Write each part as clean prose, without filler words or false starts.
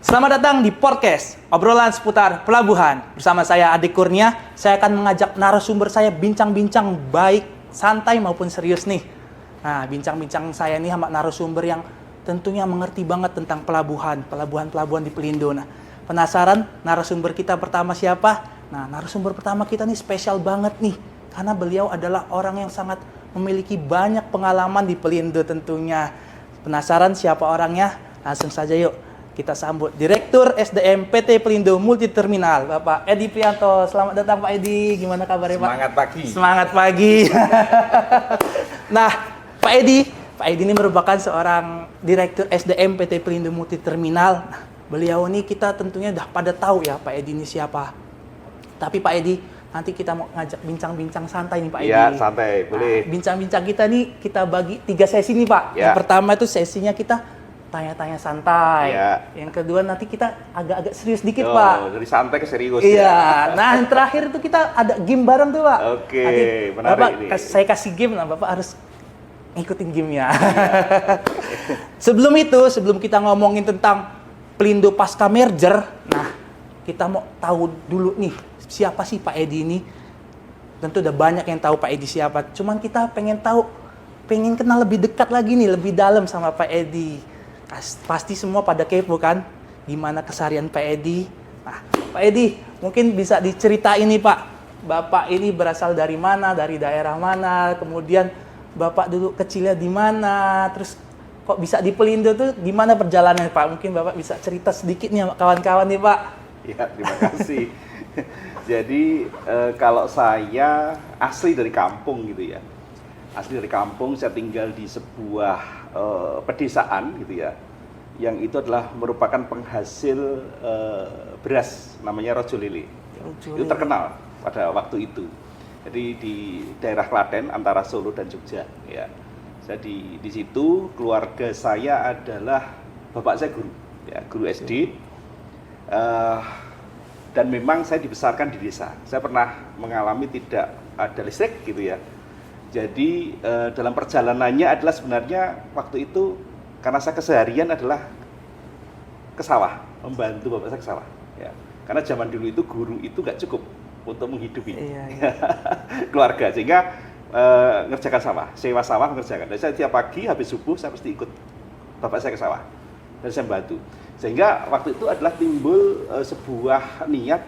Selamat datang di podcast obrolan seputar pelabuhan. Bersama saya Adik Kurnia, saya akan mengajak narasumber saya bincang-bincang baik, santai maupun serius nih. Nah, bincang-bincang saya nih sama narasumber yang tentunya mengerti banget tentang pelabuhan di Pelindo. Nah, penasaran narasumber kita pertama siapa? Nah, narasumber pertama kita nih spesial banget nih, karena beliau adalah orang yang sangat memiliki banyak pengalaman di Pelindo tentunya. Penasaran siapa orangnya? Langsung saja yuk. Kita sambut Direktur SDM PT Pelindo Multiterminal, Bapak Edi Prianto. Selamat datang Pak Edi, gimana kabarnya Pak? Semangat pagi. Semangat pagi. Nah, Pak Edi ini merupakan seorang Direktur SDM PT Pelindo Multiterminal. Nah, beliau ini kita tentunya udah pada tahu ya Pak Edi ini siapa. Tapi Pak Edi, nanti kita mau ngajak bincang-bincang santai nih Pak Edi. Iya, santai, boleh. Nah, bincang-bincang kita nih kita bagi 3 sesi nih Pak. Ya. Yang pertama itu sesinya kita tanya-tanya santai. Ya. Yang kedua nanti kita agak-agak serius dikit Pak. Dari santai ke serius. Iya. Ya. Nah yang terakhir itu kita ada game bareng tuh Pak. Oke, nanti menarik Bapak, ini. saya kasih game, nah Bapak harus ngikutin gamenya. Ya. Sebelum kita ngomongin tentang Pelindo pasca merger, nah kita mau tahu dulu nih siapa sih Pak Edi ini. Tentu udah banyak yang tahu Pak Edi siapa. Cuman kita pengen kenal lebih dekat lagi nih, lebih dalam sama Pak Edi. Pasti semua pada kepo kan, gimana keseharian Pak Edi. Nah, Pak Edi, mungkin bisa diceritain nih Pak, Bapak ini berasal dari mana, dari daerah mana, kemudian Bapak dulu kecilnya di mana, terus kok bisa di Pelindo tuh gimana perjalanannya Pak? Mungkin Bapak bisa cerita sedikit nih sama kawan-kawan nih Pak. Ya, terima kasih. Jadi kalau saya asli dari kampung gitu ya. Asli dari kampung, saya tinggal di sebuah pedesaan gitu ya, yang itu adalah merupakan penghasil beras, namanya Rojo Lele. Itu terkenal pada waktu itu. Jadi di daerah Klaten antara Solo dan Jogja ya. Saya di situ, keluarga saya adalah bapak saya guru ya, guru SD. Dan memang saya dibesarkan di desa. Saya pernah mengalami tidak ada listrik gitu ya. Jadi dalam perjalanannya adalah sebenarnya waktu itu karena saya keseharian adalah ke sawah, membantu bapak saya ke sawah. Ya. Karena zaman dulu itu guru itu nggak cukup untuk menghidupi keluarga, sehingga ngerjakan sawah, sewa sawah mengerjakan. Dan saya tiap pagi habis subuh saya pasti ikut bapak saya ke sawah dan saya bantu. Sehingga waktu itu adalah timbul sebuah niat,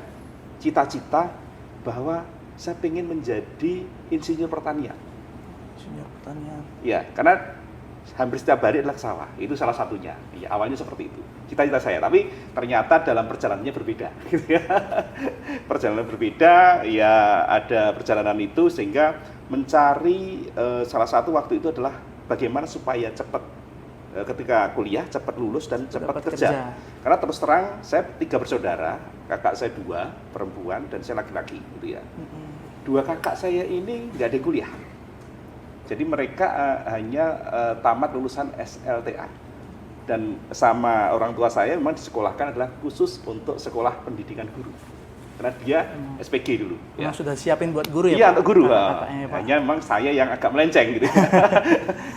cita-cita bahwa saya ingin menjadi insinyur pertanian. Insinyur pertanian. Ya, karena hampir setiap hari adalah ke sawah. Itu salah satunya. Ya, awalnya seperti itu. Cita-cita saya, tapi ternyata dalam perjalanannya berbeda. Gitu ya. Perjalanan berbeda, ya ada perjalanan itu sehingga mencari salah satu waktu itu adalah bagaimana supaya cepat ketika kuliah cepat lulus dan cepat kerja. Karena terus terang saya 3 bersaudara, kakak saya 2 perempuan dan saya laki-laki gitu ya. 2 kakak saya ini nggak ada kuliah. Jadi mereka hanya tamat lulusan SLTA. Dan sama orang tua saya memang disekolahkan adalah khusus untuk sekolah pendidikan guru. Karena dia SPG dulu. Memang sudah siapin buat guru ya Iya, Pak? untuk guru. Hanya memang saya yang agak melenceng gitu.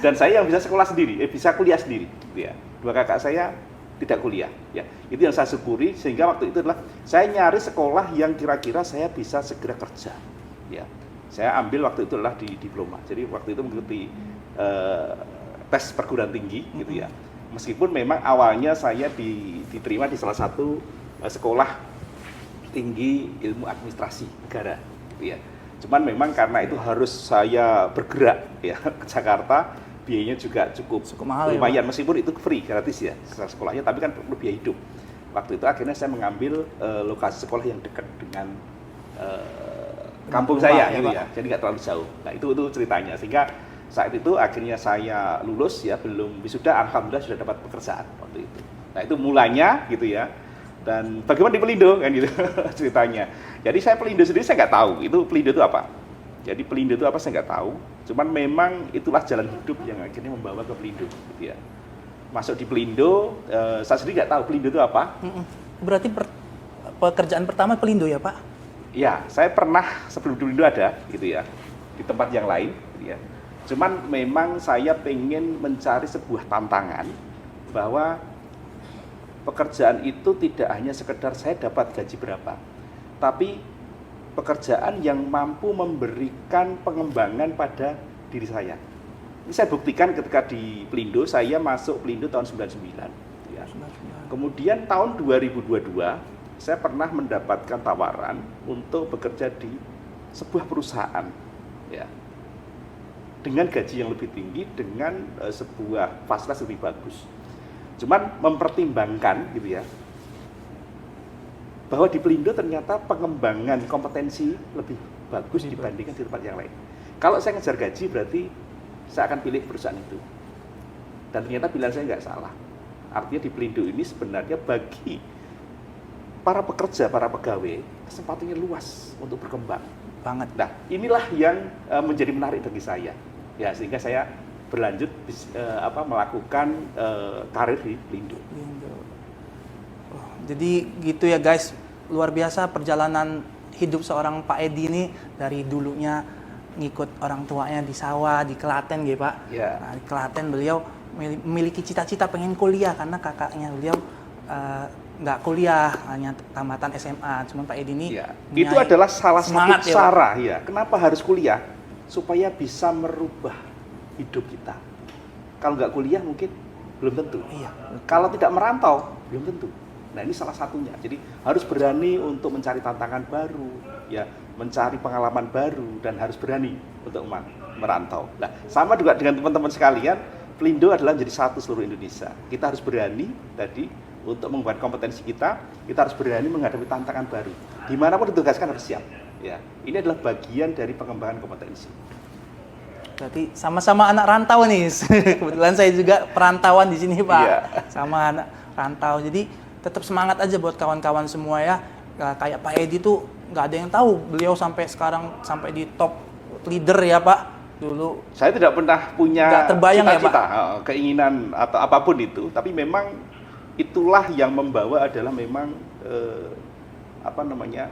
Dan saya yang bisa sekolah sendiri, bisa kuliah sendiri. Gitu ya. 2 kakak saya tidak kuliah. Ya, itu yang saya syukuri sehingga waktu itu adalah saya nyari sekolah yang kira-kira saya bisa segera kerja. Ya, saya ambil waktu itu adalah di diploma. Jadi waktu itu mengikuti tes perguruan tinggi, gitu ya. Meskipun memang awalnya saya diterima di salah satu sekolah tinggi ilmu administrasi negara, gitu ya. Cuman memang karena itu harus saya bergerak ya ke Jakarta, biayanya juga cukup mahal lumayan, ya, meskipun itu free, gratis ya sekolahnya, tapi kan perlu biaya hidup. Waktu itu akhirnya saya mengambil lokasi sekolah yang dekat dengan kampung saya gitu ya, jadi nggak terlalu jauh. Nah itu ceritanya, sehingga saat itu akhirnya saya lulus ya, belum wisuda, alhamdulillah sudah dapat pekerjaan waktu itu. Nah itu mulanya gitu ya. Dan bagaimana di Pelindo kan gitu ceritanya. Jadi saya Pelindo sendiri saya nggak tahu itu Pelindo itu apa. Jadi Pelindo itu apa saya nggak tahu. Cuman memang itulah jalan hidup yang akhirnya membawa ke Pelindo gitu ya. Masuk di Pelindo, saya sendiri nggak tahu Pelindo itu apa. Berarti pekerjaan pertama Pelindo ya Pak? Ya, saya pernah sebelum di Pelindo ada gitu ya, di tempat yang lain gitu ya. Cuman memang saya pengen mencari sebuah tantangan bahwa pekerjaan itu tidak hanya sekedar saya dapat gaji berapa, tapi pekerjaan yang mampu memberikan pengembangan pada diri saya. Ini saya buktikan ketika di Pelindo, saya masuk Pelindo tahun 99. Ya. Kemudian tahun 2022, saya pernah mendapatkan tawaran untuk bekerja di sebuah perusahaan, ya, dengan gaji yang lebih tinggi, dengan sebuah fasilitas lebih bagus. Cuman mempertimbangkan, gitu ya, bahwa di Pelindo ternyata pengembangan kompetensi lebih bagus dibandingkan di tempat yang lain. Kalau saya ngejar gaji, berarti saya akan pilih perusahaan itu. Dan ternyata pilihan saya nggak salah. Artinya di Pelindo ini sebenarnya bagi para pekerja, para pegawai, kesempatannya luas untuk berkembang. Banget. Nah, inilah yang menjadi menarik bagi saya. Ya, sehingga saya berlanjut melakukan karir di Pelindo. Oh, jadi gitu ya guys, luar biasa perjalanan hidup seorang Pak Edi ini dari dulunya ngikut orang tuanya di sawah, di Klaten gitu Pak. Ya. Nah, di Klaten beliau memiliki cita-cita pengen kuliah karena kakaknya beliau nggak kuliah, hanya tamatan SMA. Cuman Pak Edi ini ya, itu adalah salah satu ya, cara ya. Kenapa harus kuliah? Supaya bisa merubah hidup kita. Kalau nggak kuliah mungkin belum tentu. Iya. Kalau tidak merantau belum tentu. Nah, ini salah satunya. Jadi harus berani untuk mencari tantangan baru, ya, mencari pengalaman baru, dan harus berani untuk merantau. Nah, sama juga dengan teman-teman sekalian, Pelindo adalah menjadi satu seluruh Indonesia. Kita harus berani tadi untuk mengubah kompetensi kita harus berani menghadapi tantangan baru. Dimanapun ditugaskan harus siap. Ya, ini adalah bagian dari pengembangan kompetensi. Berarti sama-sama anak rantau nih. Kebetulan saya juga perantauan di sini Pak. Iya. Sama anak rantau. Jadi tetap semangat aja buat kawan-kawan semua ya. Kayak Pak Edi tuh nggak ada yang tahu beliau sampai sekarang sampai di top leader ya Pak. Dulu saya tidak pernah punya cita-cita, keinginan atau apapun itu, tapi memang itulah yang membawa adalah memang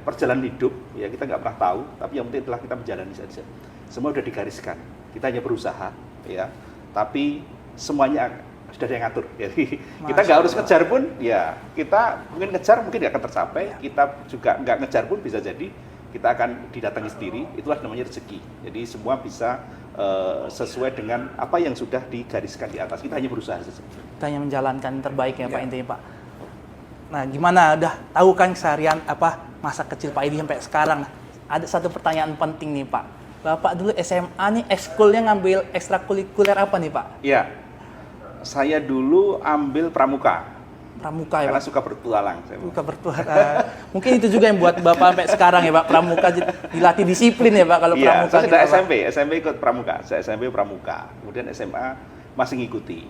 perjalanan hidup ya, kita nggak pernah tahu, tapi yang penting adalah kita menjalani saja. Semua sudah digariskan, kita hanya berusaha ya, tapi semuanya sudah ada yang ngatur. Jadi kita nggak harus ngejar pun ya, kita mungkin ngejar mungkin nggak akan tercapai, kita juga nggak ngejar pun bisa jadi kita akan didatangi sendiri. Itulah namanya rezeki. Jadi semua bisa sesuai dengan apa yang sudah digariskan di atas. Kita hanya berusaha saja. Kita hanya menjalankan yang terbaik ya Pak, intinya Pak. Nah, gimana? Udah tahu kan keseharian masa kecil Pak Edi sampai sekarang. Ada satu pertanyaan penting nih Pak. Bapak dulu SMA nih ekskulnya ngambil ekstrakurikuler apa nih Pak? Iya. Saya dulu ambil pramuka. Pramuka ya Karena Pak? suka bertualang. Suka bertualang. Mungkin itu juga yang buat Bapak sampai sekarang ya Pak, pramuka dilatih disiplin ya Pak kalau pramuka. Saya sudah gitu, SMP ikut pramuka. Saya SMP pramuka. Kemudian SMA masih ngikuti.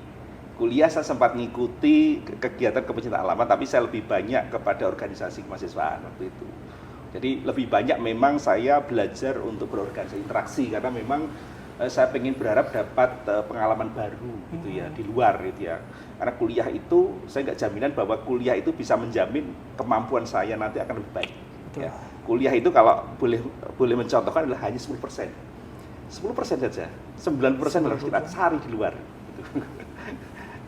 Kuliah saya sempat ngikuti kegiatan kepecintaan alam, tapi saya lebih banyak kepada organisasi kemahasiswaan waktu itu. Jadi lebih banyak memang saya belajar untuk berorganisasi, interaksi, karena memang saya pengen berharap dapat pengalaman baru gitu ya, di luar gitu ya. Karena kuliah itu saya nggak jaminan bahwa kuliah itu bisa menjamin kemampuan saya nanti akan lebih baik. Ya. Kuliah itu kalau boleh mencontohkan adalah hanya 10%. 10% saja. 90% harus kita cari di luar. Gitu.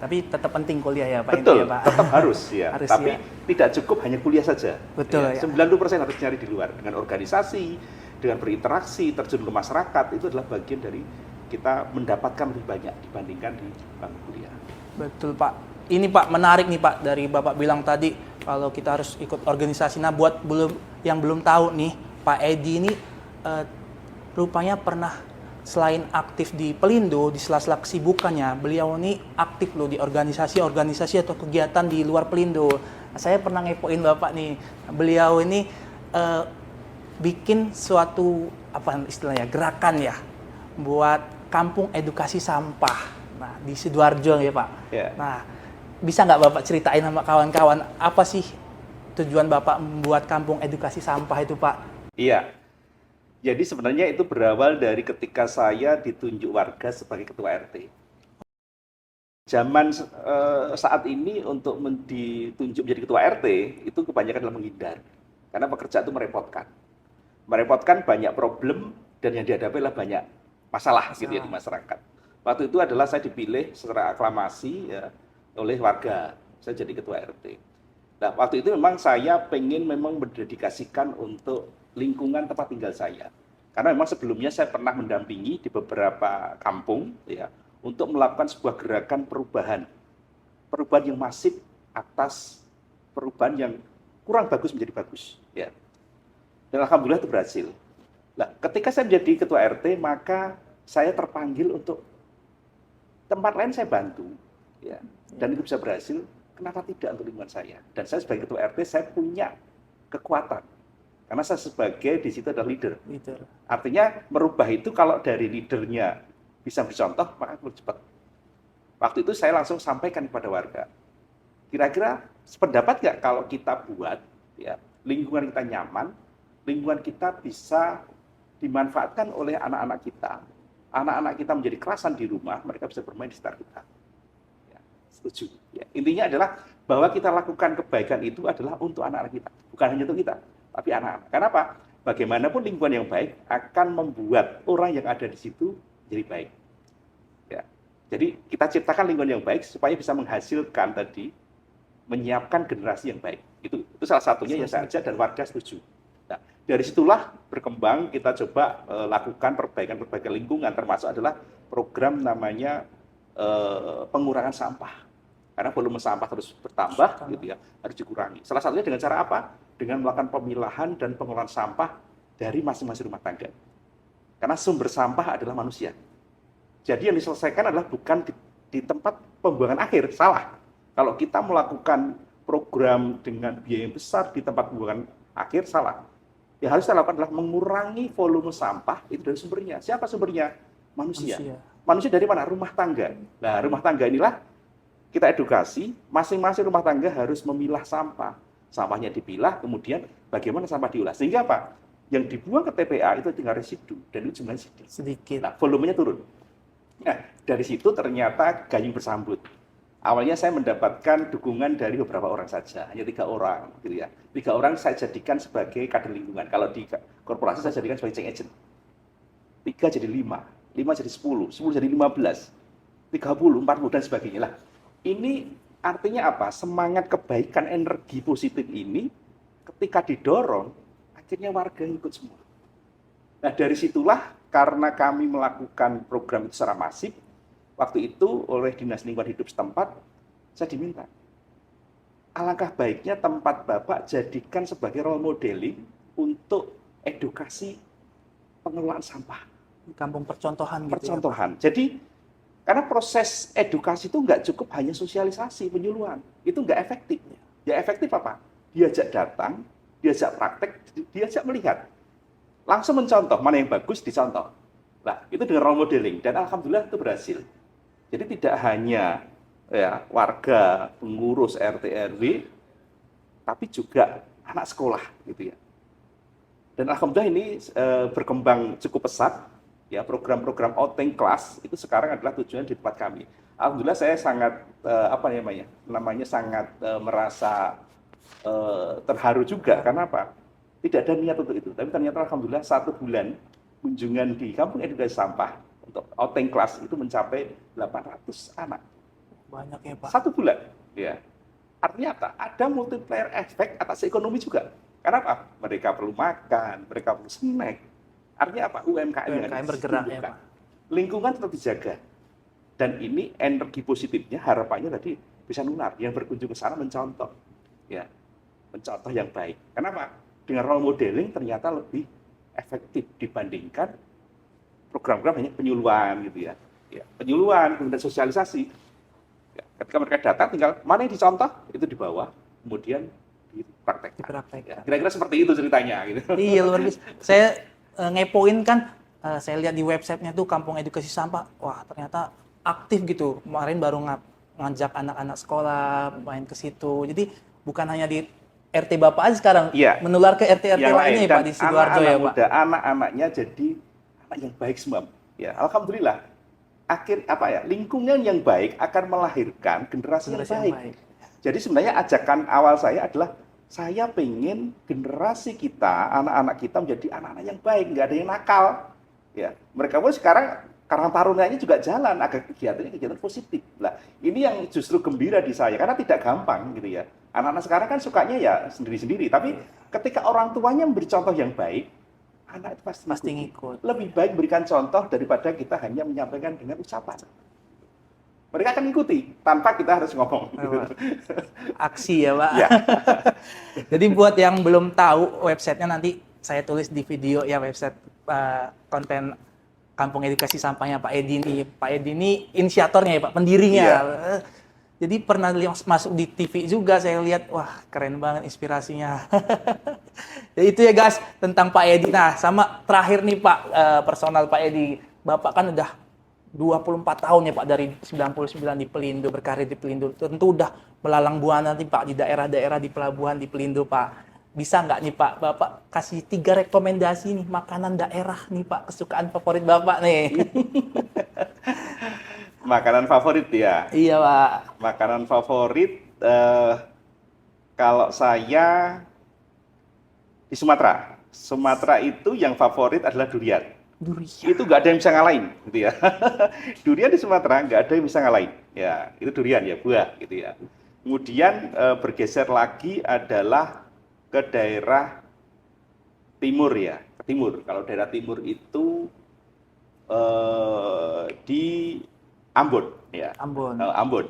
Tapi tetap penting kuliah ya Pak. Betul, ya, Pak. tetap harus ya. Harus, tapi ya. tidak cukup hanya kuliah saja. Betul ya. 90% harus cari di luar dengan organisasi, dengan berinteraksi, terjun ke masyarakat, itu adalah bagian dari kita mendapatkan lebih banyak dibandingkan di bangku kuliah. Betul Pak. Ini Pak menarik nih Pak dari Bapak bilang tadi kalau kita harus ikut organisasi. Nah buat yang belum tahu nih Pak Edi ini rupanya pernah selain aktif di Pelindo di sela-sela kesibukannya beliau ini aktif loh di organisasi atau kegiatan di luar Pelindo. Nah, saya pernah ngepoin Bapak nih beliau ini bikin suatu istilahnya gerakan ya buat kampung edukasi sampah. Nah, di Sidoarjo ya Pak. Yeah. Nah, bisa nggak Bapak ceritain sama kawan-kawan apa sih tujuan Bapak membuat kampung edukasi sampah itu Pak? Iya. Jadi sebenarnya itu berawal dari ketika saya ditunjuk warga sebagai ketua RT. Zaman saat ini untuk ditunjuk menjadi ketua RT itu kebanyakan adalah menghindar. Karena pekerjaan itu merepotkan. Merepotkan, banyak problem, dan yang dihadapi adalah banyak masalah gitu ya di masyarakat. Waktu itu adalah saya dipilih secara aklamasi ya, oleh warga, saya jadi ketua RT. Nah, waktu itu memang saya pengen memang mendedikasikan untuk lingkungan tempat tinggal saya. Karena memang sebelumnya saya pernah mendampingi di beberapa kampung ya untuk melakukan sebuah gerakan perubahan. Perubahan yang masif atas perubahan yang kurang bagus menjadi bagus ya. Dan alhamdulillah itu berhasil. Nah, ketika saya menjadi ketua RT, maka saya terpanggil untuk tempat lain saya bantu ya. Dan itu bisa berhasil. Kenapa tidak untuk lingkungan saya? Dan saya sebagai ketua RT, saya punya kekuatan. Karena saya sebagai di situ adalah leader. Artinya merubah itu kalau dari leadernya bisa bercontoh, maka perlu cepat. Waktu itu saya langsung sampaikan kepada warga. Kira-kira sependapat nggak kalau kita buat ya, lingkungan kita nyaman, lingkungan kita bisa dimanfaatkan oleh anak-anak kita. Anak-anak kita menjadi kerasan di rumah, mereka bisa bermain di sekitar kita. Ya, setuju. Ya, intinya adalah bahwa kita lakukan kebaikan itu adalah untuk anak-anak kita, bukan hanya untuk kita, tapi anak-anak. Kenapa? Bagaimanapun lingkungan yang baik akan membuat orang yang ada di situ jadi baik. Ya. Jadi kita ciptakan lingkungan yang baik supaya bisa menghasilkan tadi, menyiapkan generasi yang baik. Itu salah satunya yang saya ajak dan warga setuju. Nah, dari situlah berkembang kita coba lakukan perbaikan lingkungan, termasuk adalah program namanya pengurangan sampah. Karena volume sampah terus bertambah, gitu ya, harus dikurangi. Salah satunya dengan cara apa? Dengan melakukan pemilahan dan pengelolaan sampah dari masing-masing rumah tangga. Karena sumber sampah adalah manusia. Jadi yang diselesaikan adalah bukan di tempat pembuangan akhir, salah. Kalau kita melakukan program dengan biaya yang besar di tempat pembuangan akhir, salah. Yang harus kita lakukan adalah mengurangi volume sampah itu dari sumbernya. Siapa sumbernya? Manusia. Manusia dari mana? Rumah tangga. Nah, rumah tangga inilah kita edukasi, masing-masing rumah tangga harus memilah sampah. Sampahnya dipilah, kemudian bagaimana sampah diolah. Sehingga apa? Yang dibuang ke TPA itu tinggal residu, dan itu jumlahnya sedikit. Nah, volumenya turun. Nah, dari situ ternyata gayung bersambut. Awalnya saya mendapatkan dukungan dari beberapa orang saja, hanya 3 orang, gitu ya. 3 orang saya jadikan sebagai kader lingkungan. Kalau di korporasi saya jadikan sebagai change agent. 3 jadi 5, 5 jadi 10, 10 jadi 15, 30, 40 dan sebagainya lah. Ini artinya apa? Semangat kebaikan, energi positif ini ketika didorong, akhirnya warga ikut semua. Nah, dari situlah karena kami melakukan program itu secara masif, waktu itu oleh Dinas Lingkungan Hidup setempat, saya diminta, alangkah baiknya tempat Bapak jadikan sebagai role modeling untuk edukasi pengelolaan sampah. Kampung percontohan gitu. Percontohan. Ya, jadi karena proses edukasi itu nggak cukup hanya sosialisasi, penyuluhan. Itu nggak efektif. Ya efektif apa? Diajak datang, diajak praktek, diajak melihat. Langsung mencontoh, mana yang bagus dicontoh. Nah, itu dengan role modeling. Dan alhamdulillah itu berhasil. Jadi tidak hanya ya, warga, pengurus RT RW, tapi juga anak sekolah gitu ya. Dan alhamdulillah ini berkembang cukup pesat. Ya, program-program outing class itu sekarang adalah tujuan di tempat kami. Alhamdulillah saya sangat sangat merasa terharu juga. Karena apa? Tidak ada niat untuk itu, tapi ternyata alhamdulillah 1 bulan kunjungan di Kampung Edukasi Sampah untuk outing class itu mencapai 800 anak. Banyak ya, Pak. 1 bulan, ya. Artinya apa? Ada multiplier efek atas ekonomi juga. Karena apa? Mereka perlu makan, mereka perlu snack. Artinya apa? UMKM bergerak ya, Pak. Lingkungan tetap dijaga. Dan ini energi positifnya harapannya tadi bisa nular. Yang berkunjung ke sana mencontoh. Ya, mencontoh yang baik. Kenapa? Dengan role modeling ternyata lebih efektif dibandingkan program-program hanya penyuluhan gitu ya. Ya, penyuluhan, kemudian sosialisasi. Ya, ketika mereka datang tinggal mana yang dicontoh itu dibawa, kemudian dipraktekkan. Ya, kira-kira seperti itu ceritanya gitu. Iya, luar biasa. Saya ngepoin kan, saya lihat di websitenya tuh Kampung Edukasi Sampah, wah ternyata aktif gitu. Kemarin baru ngajak anak-anak sekolah main ke situ. Jadi bukan hanya di RT Bapak aja sekarang, ya, menular ke RT-RT lainnya ya Pak di Sidoarjo ya Pak. Anak-anaknya jadi anak yang baik semua. Ya, alhamdulillah. Lingkungan yang baik akan melahirkan generasi yang baik. Jadi sebenarnya ajakan awal saya adalah saya pengen generasi kita, anak-anak kita menjadi anak-anak yang baik, nggak ada yang nakal. Ya, mereka pun sekarang Karang Tarunanya juga jalan, agar kegiatan positif. Nah, ini yang justru gembira di saya, karena tidak gampang gitu ya. Anak-anak sekarang kan sukanya ya sendiri-sendiri, tapi ketika orang tuanya memberi contoh yang baik, anak itu pasti ngikut. Lebih baik berikan contoh daripada kita hanya menyampaikan dengan ucapan. Mereka akan ikuti, tanpa kita harus ngomong. Aksi ya, Pak. Ya. Jadi buat yang belum tahu, websitenya nanti saya tulis di video ya, website konten Kampung Edukasi Sampahnya Pak Edi nih. Pak Edi ini inisiatornya ya Pak, pendirinya. Iya. Jadi pernah masuk di TV juga, saya lihat, wah keren banget inspirasinya. Jadi itu ya guys, tentang Pak Edi. Nah, sama terakhir nih Pak, personal Pak Edi. Bapak kan udah 24 tahun ya Pak, dari 99 di Pelindo, berkarir di Pelindo. Tentu udah melalang buana nih Pak, di daerah-daerah, di pelabuhan, di Pelindo Pak. Bisa nggak nih Pak, Bapak kasih 3 rekomendasi nih, makanan daerah nih Pak, kesukaan favorit Bapak nih. Makanan favorit ya? Iya Pak. Makanan favorit, kalau saya di Sumatera. Sumatera itu yang favorit adalah durian. Durian. Itu nggak ada yang bisa ngalahin, gitu ya. Durian di Sumatera nggak ada yang bisa ngalahin. Ya, itu durian ya, buah, gitu ya. Kemudian bergeser lagi adalah ke daerah timur ya, ke timur. Kalau daerah timur itu di Ambon, ya. Ambon. Ambon.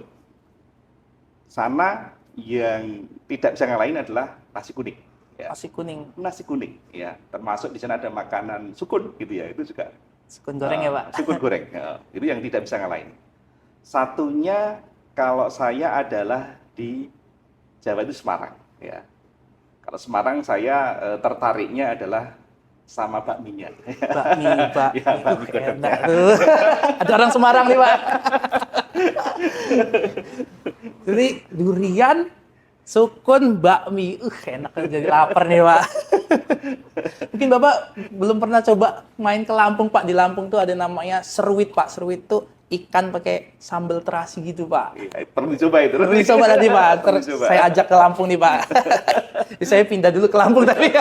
Sana yang tidak bisa ngalahin adalah nasi kuning. Ya. Nasi kuning. Nasi kuning, ya. Termasuk di sana ada makanan sukun, gitu ya. Itu juga. Sukun goreng ya Pak. Sukun goreng, itu yang tidak bisa ngalahin. Satunya kalau saya adalah di Jawa itu Semarang, ya. Kalau Semarang saya tertariknya adalah sama bakminya. Bakmi, Pak. Ya, bakmi Enak tuh. Ada orang Semarang nih Pak. Jadi durian, sukun, bakmi. Enak, jadi lapar nih Pak. Mungkin Bapak belum pernah coba main ke Lampung Pak. Di Lampung tuh ada namanya seruit Pak. Seruit tuh ikan pakai sambal terasi gitu Pak. Ya, perlu dicoba itu. Perlu dicoba nanti Pak. Saya ajak ke Lampung nih Pak. Jadi saya pindah dulu ke Lampung tadi.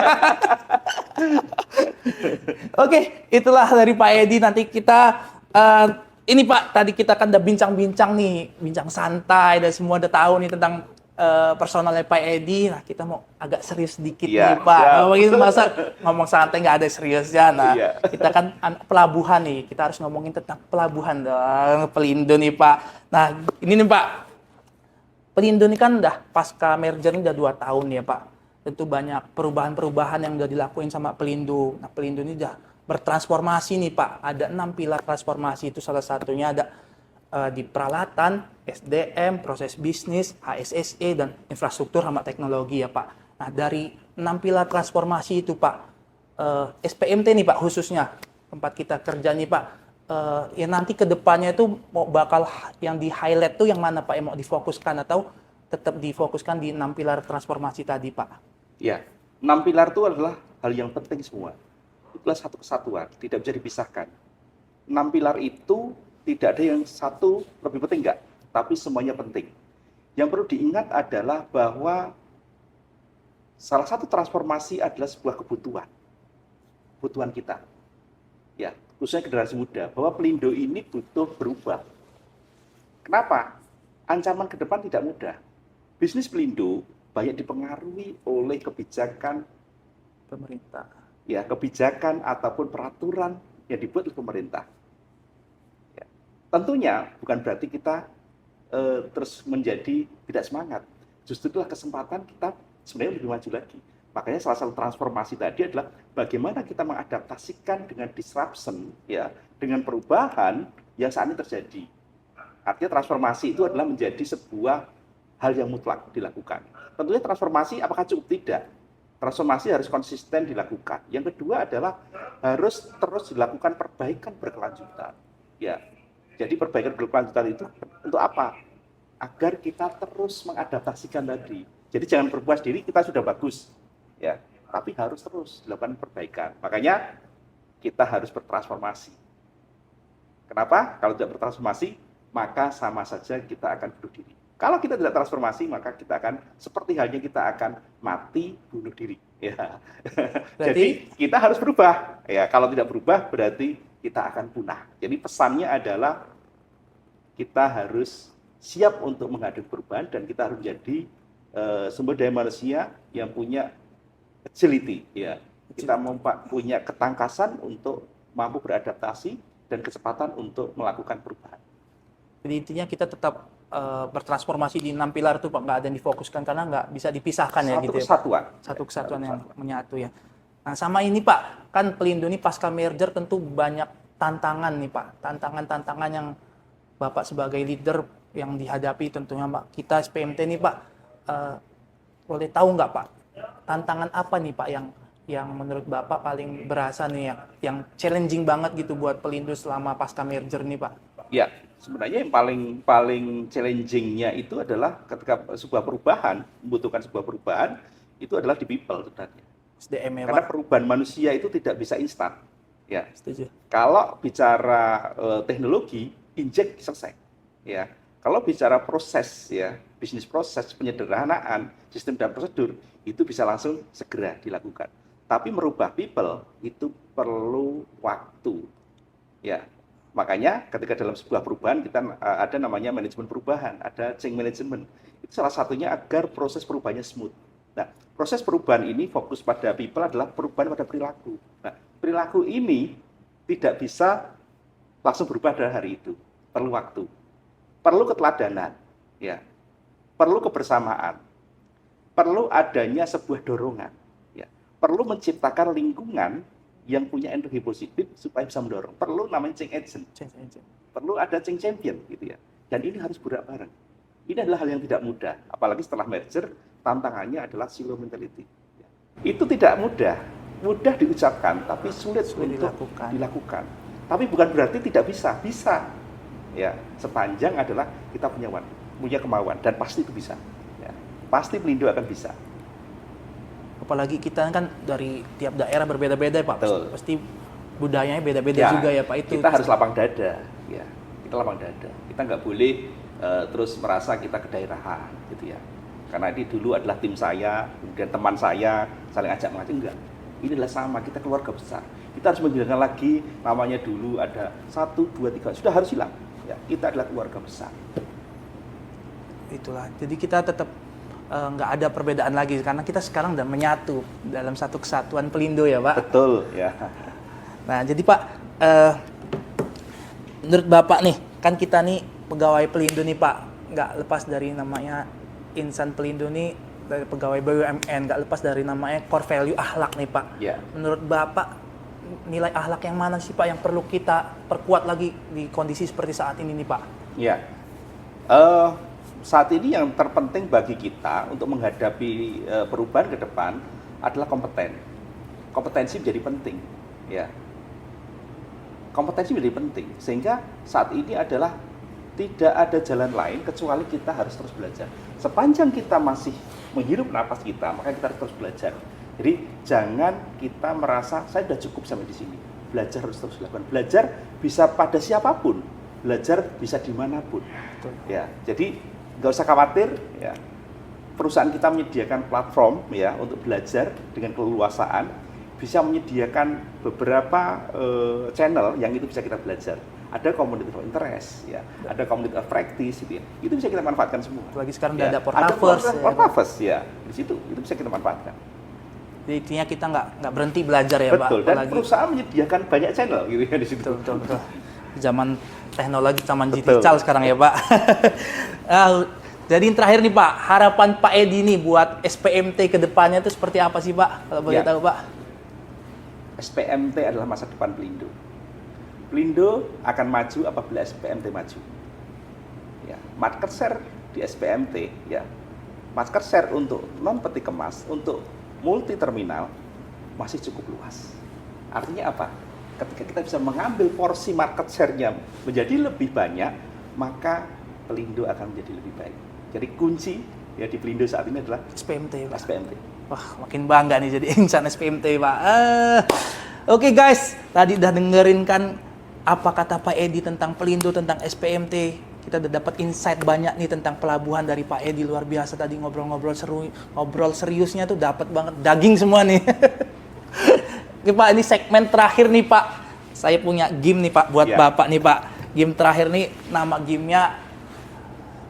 Oke, itulah dari Pak Edi. Nanti kita ini Pak, tadi kita kan udah bincang-bincang nih, bincang santai dan semua udah tahu nih tentang personalnya Pak Edi. Nah, kita mau agak serius sedikit ya, nih Pak. ya. Ngomongin masa ngomong santai nggak ada seriusnya. Nah, Ya. kita kan pelabuhan nih. Kita harus ngomongin tentang pelabuhan dong, Pelindo nih Pak. Nah, ini nih Pak. Pelindo ini kan udah pasca merger ini udah 2 tahun ya Pak. Tentu banyak perubahan-perubahan yang udah dilakuin sama Pelindo. Nah, Pelindo ini udah bertransformasi nih Pak. Ada 6 pilar transformasi, itu salah satunya ada di peralatan, SDM, proses bisnis, HSSE, dan infrastruktur sama teknologi ya Pak. Nah, dari 6 pilar transformasi itu Pak, SPMT nih Pak khususnya, tempat kita kerja nih Pak, ya nanti ke depannya itu mau bakal yang di highlight tuh yang mana Pak, yang mau difokuskan atau tetap difokuskan di 6 pilar transformasi tadi Pak? Ya, 6 pilar itu adalah hal yang penting semua. Itulah satu kesatuan, tidak bisa dipisahkan. 6 pilar itu tidak ada yang satu lebih penting enggak, tapi semuanya penting. Yang perlu diingat adalah bahwa salah satu transformasi adalah sebuah kebutuhan kita. Ya, khususnya generasi muda, bahwa Pelindo ini butuh berubah. Kenapa? Ancaman ke depan tidak mudah. Bisnis Pelindo banyak dipengaruhi oleh kebijakan Pemerintah. Ya, kebijakan ataupun peraturan yang dibuat oleh pemerintah. Ya. Tentunya bukan berarti kita terus menjadi tidak semangat. Justru itulah kesempatan kita sebenarnya lebih maju lagi. Makanya salah satu transformasi tadi adalah bagaimana kita mengadaptasikan dengan disruption, ya, dengan perubahan yang saat ini terjadi. Artinya transformasi itu adalah menjadi sebuah hal yang mutlak dilakukan. Tentunya transformasi apakah cukup? Tidak. Transformasi harus konsisten dilakukan. Yang kedua adalah harus terus dilakukan perbaikan berkelanjutan. Ya, jadi perbaikan berkelanjutan itu untuk apa? Agar kita terus mengadaptasikan tadi. Jadi jangan berpuas diri kita sudah bagus, ya. Tapi harus terus dilakukan perbaikan. Makanya kita harus bertransformasi. Kenapa? Kalau tidak bertransformasi, maka sama saja kita akan bunuh diri. Kalau kita tidak transformasi, maka kita akan seperti halnya kita akan mati bunuh diri. Ya. Jadi kita harus berubah. Ya, kalau tidak berubah berarti kita akan punah. Jadi pesannya adalah kita harus siap untuk menghadapi perubahan dan kita harus menjadi sumber daya manusia yang punya agility, ya. Kita punya ketangkasan untuk mampu beradaptasi dan kecepatan untuk melakukan perubahan. Jadi intinya kita tetap bertransformasi di 6 pilar itu Pak, nggak ada yang difokuskan karena nggak bisa dipisahkan ya gitu ya. Satu kesatuan yang menyatu ya. Nah sama ini Pak, kan Pelindo ini pasca merger tentu banyak tantangan nih Pak, tantangan yang Bapak sebagai leader yang dihadapi tentunya Pak, kita SPMT nih Pak, boleh tahu nggak Pak, tantangan apa nih Pak yang menurut Bapak paling berasa nih yang challenging banget gitu buat Pelindo selama pasca merger nih Pak? Ya, sebenarnya yang paling challenging-nya itu adalah ketika sebuah perubahan, membutuhkan sebuah perubahan, itu adalah di people sebenarnya. SDM ya Karena Pak? perubahan manusia itu tidak bisa instan. Ya. Setuju. Kalau bicara teknologi, injek selesai. Ya. Kalau bicara proses, ya, bisnis proses, penyederhanaan, sistem dan prosedur, itu bisa langsung segera dilakukan. Tapi merubah people itu perlu waktu. Ya. Makanya ketika dalam sebuah perubahan kita ada namanya manajemen perubahan, ada change management. Itu salah satunya agar proses perubahannya smooth. Nah, proses perubahan ini fokus pada people adalah perubahan pada perilaku. Nah, perilaku ini tidak bisa langsung berubah pada hari itu. Perlu waktu. Perlu keteladanan, ya. Perlu kebersamaan. Perlu adanya sebuah dorongan, ya. Perlu menciptakan lingkungan yang punya energi positif supaya bisa mendorong. Perlu namanya change agent. Perlu ada change champion gitu ya. Dan ini harus bergerak bareng. Ini adalah hal yang tidak mudah, apalagi setelah merger, tantangannya adalah silo mentality. Itu tidak mudah, mudah diucapkan, tapi sulit untuk dilakukan. Tapi bukan berarti tidak bisa, bisa. Ya, sepanjang adalah kita punya kemauan dan pasti itu bisa. Ya, pasti Pelindo akan bisa. Apalagi kita kan dari tiap daerah berbeda-beda ya Pak. Betul. Pasti budayanya beda-beda juga ya Pak itu. Kita harus lapang dada, ya. Kita lapang dada. Kita nggak boleh terus merasa kita kedaerahan, gitu ya. Karena ini dulu adalah tim saya, kemudian teman saya saling ajak mengajak, enggak. Ini adalah sama, kita keluarga besar. Kita harus menghilangkan lagi namanya dulu ada 1, 2, 3, sudah harus hilang. Ya, kita adalah keluarga besar. Itulah. Jadi kita tetap nggak ada perbedaan lagi karena kita sekarang udah menyatu dalam satu kesatuan Pelindo ya Pak. Betul ya. Nah jadi Pak, menurut Bapak nih, kan kita nih pegawai Pelindo nih Pak, nggak lepas dari namanya insan Pelindo nih, dari pegawai BUMN, nggak lepas dari namanya core value akhlak nih Pak. Ya. Menurut Bapak nilai akhlak yang mana sih Pak yang perlu kita perkuat lagi di kondisi seperti saat ini nih Pak? Ya. Saat ini yang terpenting bagi kita untuk menghadapi perubahan ke depan adalah kompeten. Kompetensi menjadi penting, ya. Kompetensi menjadi penting sehingga saat ini adalah tidak ada jalan lain kecuali kita harus terus belajar. Sepanjang kita masih menghirup napas kita, maka kita harus terus belajar. Jadi jangan kita merasa saya sudah cukup sampai di sini. Belajar harus terus dilakukan. Belajar bisa pada siapapun, belajar bisa dimanapun. Betul. Ya, jadi nggak usah khawatir, ya. Perusahaan kita menyediakan platform ya untuk belajar dengan keleluasaan, bisa menyediakan beberapa channel yang itu bisa kita belajar. Ada community of interest, ya, ada community of practice, gitu ya. Itu bisa kita manfaatkan semua. Lagi sekarang ya. udah ada Portaverse. Portaverse, ya. Di situ itu bisa kita manfaatkan. Jadi intinya kita nggak berhenti belajar ya Pak. Betul. Dan apalagi perusahaan menyediakan banyak channel, gitu ya di situ. Betul. Zaman teknologi, zaman digital sekarang ya Pak. Jadi yang terakhir nih Pak, harapan Pak Edi nih buat SPMT ke depannya itu seperti apa sih Pak? Kalau boleh tahu Pak. SPMT adalah masa depan Pelindo. Pelindo akan maju apabila SPMT maju. Ya, market share di SPMT, ya. Market share untuk non peti kemas, untuk multi terminal masih cukup luas. Artinya apa? Ketika kita bisa mengambil porsi market share-nya menjadi lebih banyak, maka Pelindo akan menjadi lebih baik. Jadi kunci ya di Pelindo saat ini adalah SPMT Pak. SPMT. Wah, makin bangga nih jadi insan SPMT Pak. Oke guys, tadi udah dengerin kan apa kata Pak Edi tentang Pelindo, tentang SPMT. Kita udah dapat insight banyak nih tentang pelabuhan dari Pak Edi, luar biasa tadi ngobrol-ngobrol seru, ngobrol seriusnya tuh dapat banget daging semua nih. Oke Pak, ini segmen terakhir nih Pak. saya punya game nih Pak, buat Iya. Bapak nih Pak. Game terakhir nih, nama gamenya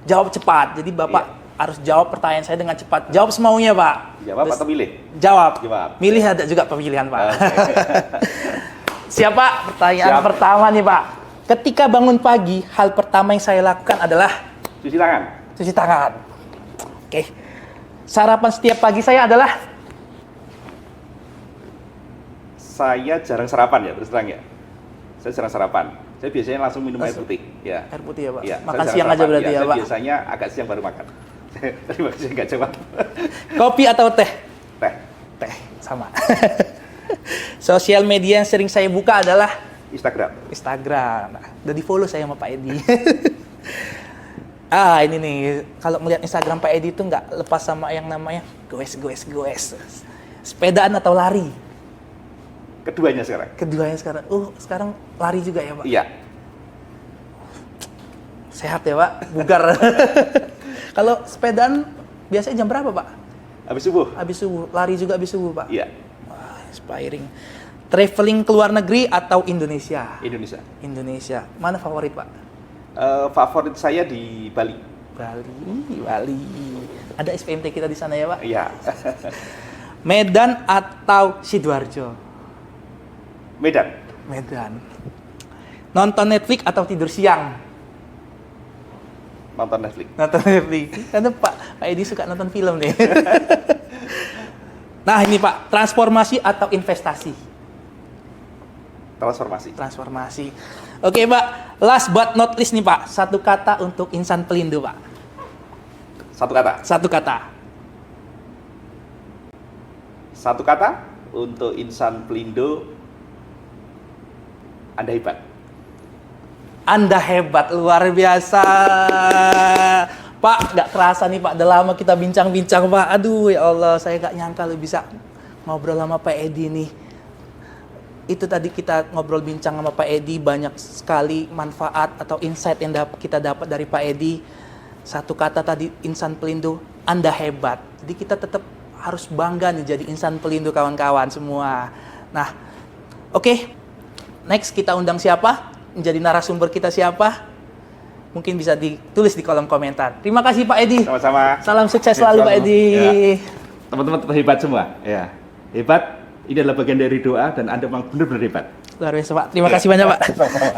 Jawab Cepat. Jadi Bapak harus jawab pertanyaan saya dengan cepat. Jawab semaunya Pak. Jawab Terus atau milih? Jawab. Jawab. Milih ada juga pemilihan Pak. Oke. Siapa? Pertanyaan Siap. pertama nih Pak. Ketika bangun pagi, hal pertama yang saya lakukan adalah Cuci tangan. cuci tangan. Oke. Sarapan setiap pagi saya adalah Saya jarang sarapan ya, terus terang ya. Saya jarang sarapan. Saya biasanya langsung minum air Langsung. putih. Ya. air putih ya Pak. Iya, Makan saya jarang siang aja sarapan. berarti ya Saya Pak. biasanya agak siang baru makan. Terima kasih nggak jawab. Kopi atau teh? Teh, Teh, sama. Sosial media yang sering saya buka adalah Instagram. Instagram. Nah, udah di-follow saya sama Pak Edi. Ini nih, kalau melihat Instagram Pak Edi itu nggak lepas sama yang namanya goes. Sepedaan atau lari? Keduanya sekarang. Keduanya sekarang. Sekarang lari juga ya Pak? Iya. Sehat ya Pak? Bugar. Kalau sepedaan biasanya jam berapa Pak? Habis subuh. Habis subuh. Lari juga habis subuh Pak? Iya. Wah, inspiring. Traveling ke luar negeri atau Indonesia? Indonesia. Indonesia. Mana favorit Pak? Favorit saya di Bali. Bali. Ada SPMT kita di sana ya Pak? Iya. Medan atau Sidoarjo? Medan. Medan. Nonton Netflix atau tidur siang? Nonton Netflix. Nonton Netflix. Karena Pak Edi suka nonton film nih. Nah ini Pak, transformasi atau investasi? Transformasi. Transformasi. Oke Pak, last but not least nih Pak, satu kata untuk insan Pelindo Pak. Satu kata. Satu kata. Satu kata untuk insan Pelindo. Anda hebat. Anda hebat, luar biasa. Pak, nggak terasa nih Pak, udah lama kita bincang-bincang Pak. Aduh ya Allah, saya nggak nyangka lu bisa ngobrol sama Pak Edi nih. Itu tadi kita ngobrol bincang sama Pak Edi, banyak sekali manfaat atau insight yang kita dapat dari Pak Edi. Satu kata tadi, insan Pelindo, Anda hebat. Jadi kita tetap harus bangga nih jadi insan Pelindo kawan-kawan semua. Nah, oke. Next kita undang siapa? Menjadi narasumber kita siapa? Mungkin bisa ditulis di kolom komentar. Terima kasih Pak Edi. Sama-sama. Salam sukses selalu Pak Edi. Ya. Teman-teman tetap hebat semua. Ya. Hebat. Ini adalah bagian dari doa dan Anda memang benar-benar hebat. Luar biasa Pak. Terima kasih banyak Pak. Sama-sama.